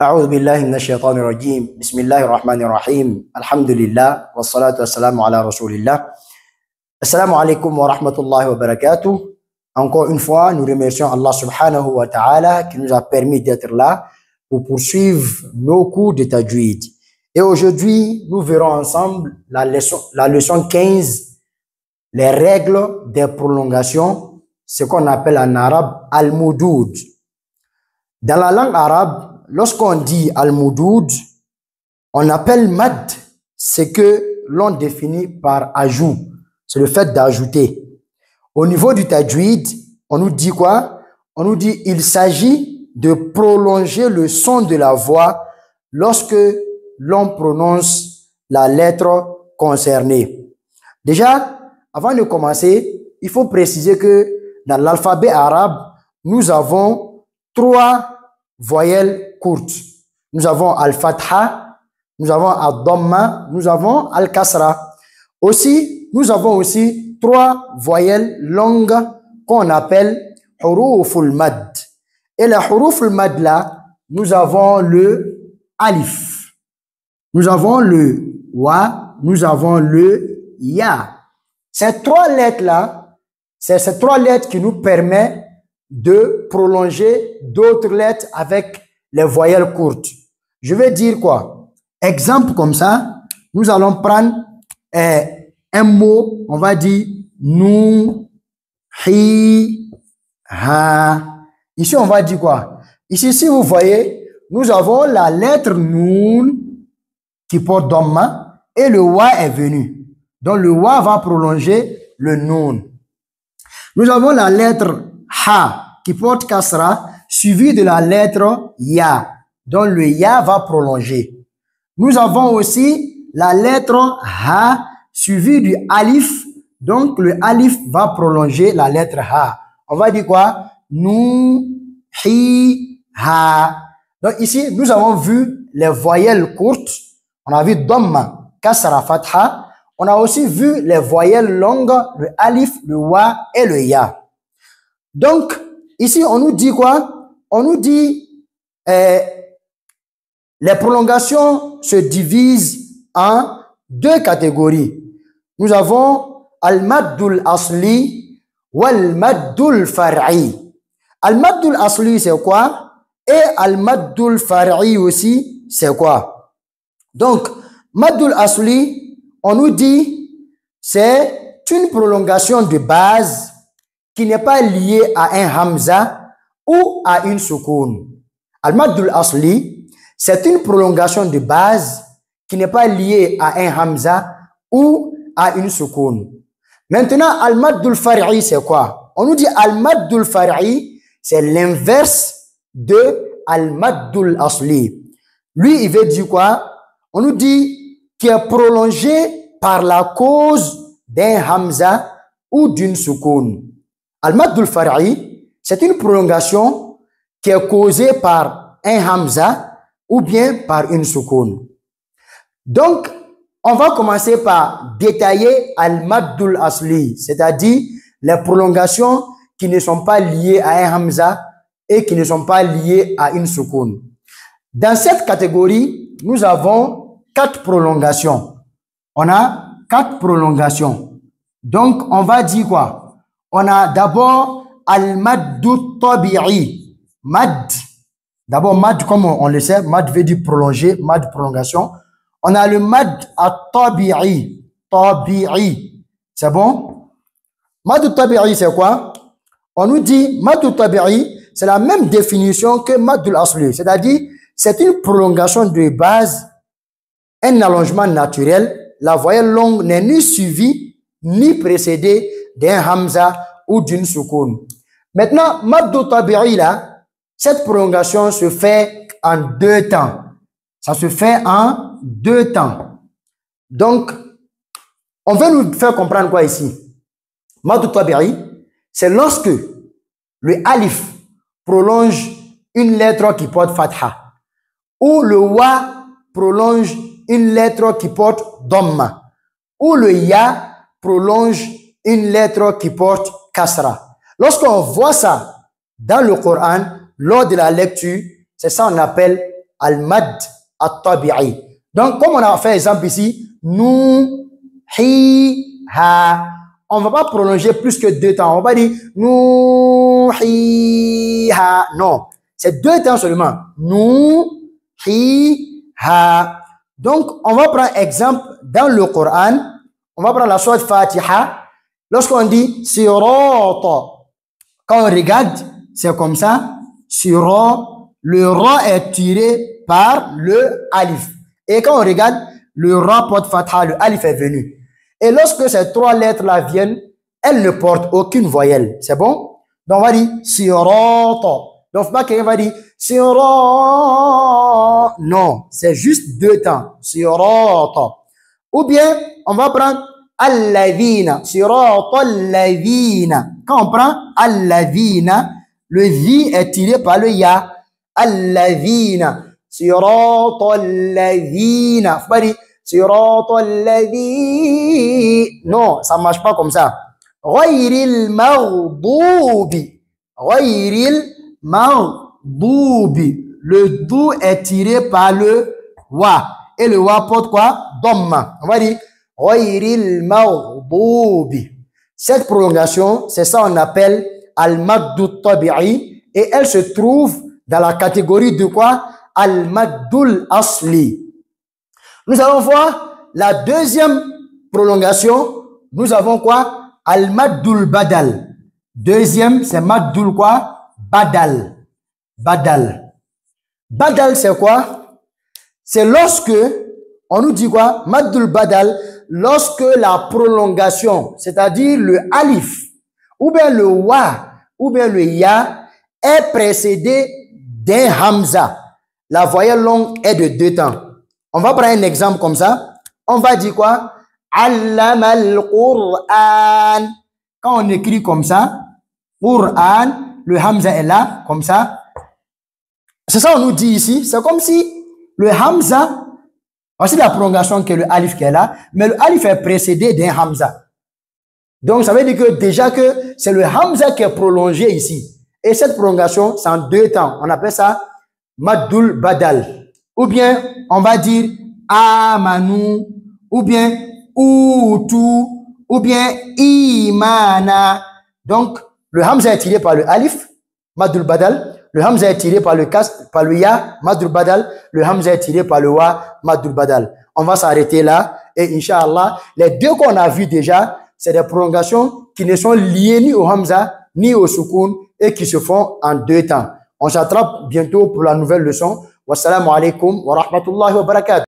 أعوذ بالله من الشيطان الرجيم بسم الله الرحمن الرحيم الحمد لله والصلاة والسلام على رسول الله. Assalamu alaikum wa rahmatullahi wa barakatuh. Encore une fois, nous remercions Allah subhanahu wa ta'ala qui nous a permis d'être là pour poursuivre nos cours de tajwid. Et aujourd'hui, nous verrons ensemble la leçon 15, les règles des prolongations, ce qu'on appelle en arabe al-moudoud. Dans la langue arabe, lorsqu'on dit al-moudoud, on appelle mad ce que l'on définit par ajout. C'est le fait d'ajouter. Au niveau du tajwid, on nous dit quoi? On nous dit il s'agit de prolonger le son de la voix lorsque l'on prononce la lettre concernée. Déjà, avant de commencer, il faut préciser que dans l'alphabet arabe, nous avons 3 voyelles courtes. Nous avons al-fatha, nous avons al-dhamma, nous avons al-kasra. Aussi, nous avons aussi 3 voyelles longues qu'on appelle huruful mad. Et les huruful mad là, nous avons le alif, nous avons le wa, nous avons le ya. Ces 3 lettres là, c'est ces 3 lettres qui nous permettent de prolonger d'autres lettres avec les voyelles courtes. Je vais dire quoi? Exemple comme ça, nous allons prendre un mot, on va dire nou, hi, ha. Ici, on va dire quoi? Ici, si vous voyez, nous avons la lettre noun qui porte dhamma et le wa est venu. Donc, le wa va prolonger le noun. Nous avons la lettre ha qui porte kasra suivi de la lettre ya. Donc, le ya va prolonger. Nous avons aussi la lettre ha suivi du alif. Donc, le alif va prolonger la lettre ha. On va dire quoi? Nou, hi, ha. Donc, ici, nous avons vu les voyelles courtes. On a vu dhamma, kasra, fatha. On a aussi vu les voyelles longues, le alif, le wa et le ya. Donc, ici, on nous dit quoi? On nous dit les prolongations se divisent en 2 catégories. Nous avons al-maddul asli wal-maddul far'i. Al-maddul asli, c'est quoi? Et al-maddul far'i aussi, c'est quoi? Donc, maddul asli, on nous dit, c'est une prolongation de base qui n'est pas liée à un hamza ou à une soukoun. Al-maddul asli, c'est une prolongation de base qui n'est pas liée à un hamza ou à une soukoun. Maintenant, al-maddul far'i, c'est quoi? On nous dit al-maddul far'i, c'est l'inverse de al-maddul asli. Lui, il veut dire quoi? On nous dit qui est prolongé par la cause d'un hamza ou d'une soukoun. Al-maddul far'i, c'est une prolongation qui est causée par un hamza ou bien par une soukoun. Donc, on va commencer par détailler al-maddul asli, c'est-à-dire les prolongations qui ne sont pas liées à un hamza et qui ne sont pas liées à une soukoun. Dans cette catégorie, nous avons 4 prolongations. On a 4 prolongations. Donc, on va dire quoi? On a d'abord al-maddu tabi'i. Mad. D'abord, mad, comme on le sait, mad veut dire prolonger, mad prolongation. On a le mad at-tabi'i. Tabi'i. C'est bon? Mad at-tabi'i, c'est quoi? On nous dit, mad at-tabi'i, c'est la même définition que mad al-asli. C'est-à-dire, c'est une prolongation de base, un allongement naturel. La voyelle longue n'est ni suivie, ni précédée d'un hamza ou d'une soukoun. Maintenant, mad at-tabi'i, là, cette prolongation se fait en 2 temps. Ça se fait en 2 temps. Donc, on veut nous faire comprendre quoi ici? Mad at-tabi'i, c'est lorsque le alif prolonge une lettre qui porte fatha, ou le wa prolonge une lettre qui porte dhamma, ou le ya prolonge une lettre qui porte kasra. Lorsqu'on voit ça dans le Coran, lors de la lecture, c'est ça qu'on appelle al-mad at-tabi'i. Donc, comme on a fait exemple ici, nous, hi, ha. On ne va pas prolonger plus que 2 temps. On va pas dire nous, hi, ha. Non, c'est 2 temps seulement. Nous, hi, ha. Donc, on va prendre exemple dans le Coran. On va prendre la sourate Fatiha. Lorsqu'on dit sirata, quand on regarde, c'est comme ça. Sirata, le ra est tiré par le alif. Et quand on regarde, le ra porte fatha, le alif est venu. Et lorsque ces 3 lettres-là viennent, elles ne portent aucune voyelle. C'est bon? Donc, on va dire sirata. Donc, pas quelqu'un va dire sirata. Non, c'est juste 2 temps. Sirata. Ou bien, on va prendre alladhina. Sirata alladhina. Quand on prend alladhina, le vi est tiré par le ya. Alladhina. Sirata alladhina. Faut pas dire sirata alladhina. Non, ça ne marche pas comme ça. Ghayril maghdubi. Ghayril maghdubi. Le dou est tiré par le wa. Et le wa porte quoi? Dhamma. On va dire ghayril maghdubi. Cette prolongation, c'est ça qu'on appelle al-maddu tabi'i. Et elle se trouve dans la catégorie de quoi? Al-maddul asli. Nous allons voir la deuxième prolongation. Nous avons quoi? Al-maddul badal. Deuxième, c'est maddul quoi? Badal. Badal. Badal, c'est quoi? C'est lorsque, on nous dit quoi? Maddul badal, lorsque la prolongation, c'est-à-dire le alif, ou bien le wa, ou bien le ya, est précédé d'un hamza. La voyelle longue est de 2 temps. On va prendre un exemple comme ça. On va dire quoi? Allama al-Qur'an. Quand on écrit comme ça, Qur'an, le hamza est là, comme ça. C'est ça on nous dit ici. C'est comme si le hamza, voici la prolongation que le alif qui est là, mais le alif est précédé d'un hamza. Donc, ça veut dire que déjà que c'est le hamza qui est prolongé ici. Et cette prolongation, c'est en 2 temps. On appelle ça maddul badal. Ou bien, on va dire amanu, ou bien utu, ou bien imana. Donc, le hamza est tiré par le alif, maddul badal. Le hamza est tiré par le ya, maddul badal. Le hamza est tiré par le wa, maddul badal. On va s'arrêter là. Et Inch'Allah, les 2 qu'on a vus déjà, c'est des prolongations qui ne sont liées ni au hamza, ni au soukoun, et qui se font en 2 temps. On s'attrape bientôt pour la nouvelle leçon. Wassalamu alaikum wa rahmatullahi wa barakatuh.